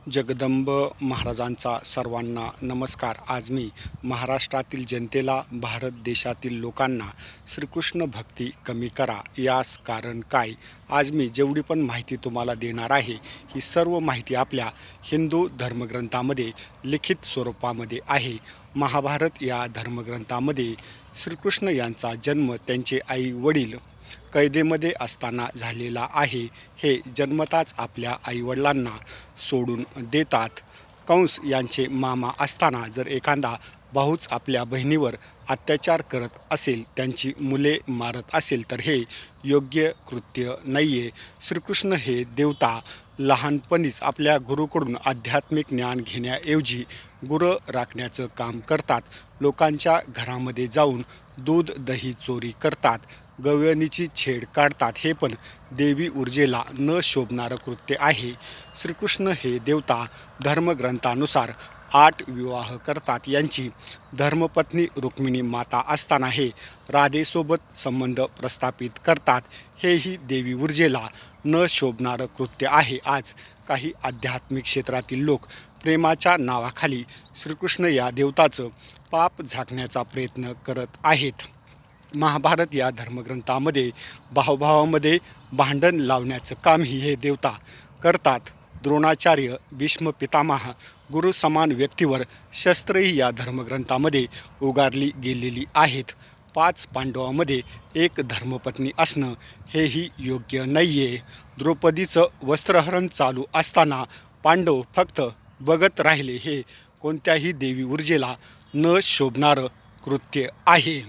जगदंब महाराजांचा सर्वांना नमस्कार. आज मी महाराष्ट्रातील जनतेला, भारत देशातील लोकांना श्रीकृष्ण भक्ती कमी करा यास कारण काय, आज मी जेवढी पण माहिती तुम्हाला देणार आहे ही सर्व माहिती आपल्या हिंदू धर्मग्रंथामध्ये लिखित स्वरूपामध्ये आहे. महाभारत या धर्मग्रंथामध्ये श्रीकृष्ण यांचा जन्म त्यांचे आई वडील कैदेमध्ये असताना झालेला आहे. हे जन्मताच आपल्या आईवडिलांना सोडून देतात. कंस यांचे मामा असताना जर एखादा भाऊच आपल्या बहिणीवर अत्याचार करत असेल, त्यांची मुले मारत असेल, तर हे योग्य कृत्य नाही आहे. श्रीकृष्ण हे देवता लहानपणीच आपल्या गुरुकडून आध्यात्मिक ज्ञान घेण्याऐवजी गुरं राखण्याचं काम करतात. लोकांच्या घरामध्ये जाऊन दूध दही चोरी करतात, गवळणीची छेड काढतात. हे पण देवी ऊर्जेला न शोभणारं कृत्य आहे. श्रीकृष्ण हे देवता धर्मग्रंथानुसार 8 विवाह करतात. यांची धर्मपत्नी रुक्मिणी माता असताना हे राधेसोबत संबंध प्रस्थापित करतात. हेही देवी ऊर्जेला न शोभणारं कृत्य आहे. आज काही आध्यात्मिक क्षेत्रातील लोक प्रेमाच्या नावाखाली श्रीकृष्ण या देवताचं पाप झाकण्याचा प्रयत्न करत आहेत. महाभारत या धर्मग्रंथामध्ये भावभावामध्ये भांडण लावण्याचं कामही हे देवता करतात. द्रोणाचार्य, भीष्म पितामह, गुरु समान व्यक्तीवर शस्त्रही या धर्मग्रंथामध्ये उगारली गेलेली आहेत. 5 पांडवांमध्ये एक धर्मपत्नी असणं हेही योग्य नाही आहे. द्रौपदीचं वस्त्रहरण चालू असताना पांडव फक्त बघत राहिले, हे कोणत्याही देवी ऊर्जेला न शोभणारं कृत्य आहे.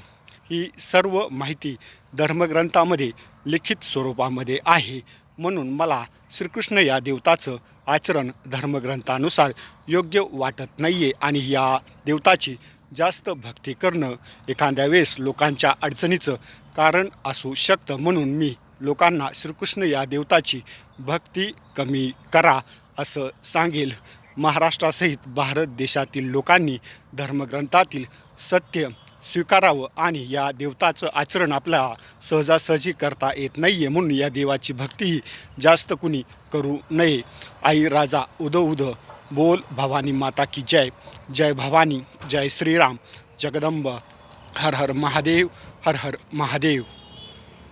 ही सर्व माहिती धर्मग्रंथामध्ये लिखित स्वरूपामध्ये आहे. म्हणून मला श्रीकृष्ण या देवताचं आचरण धर्मग्रंथानुसार योग्य वाटत नाही आहे. आणि या देवताची जास्त भक्ती करणं एखाद्या वेळेस लोकांच्या अडचणीचं कारण असू शकतं. म्हणून मी लोकांना श्रीकृष्ण या देवताची भक्ती कमी करा असं सांगेल. महाराष्ट्रासहित भारत देशातील लोकांनी धर्मग्रंथातील सत्य स्वीकारावं आणि या देवताचं आचरण आपल्याला सहजासहजी करता येत नाही आहे. म्हणून या देवाची भक्तीही जास्त कुणी करू नये. आई राजा उदो उदो बोल भवानी माता की जय. जय भवानी, जय श्रीराम. जगदंब. हर हर महादेव, हर हर महादेव.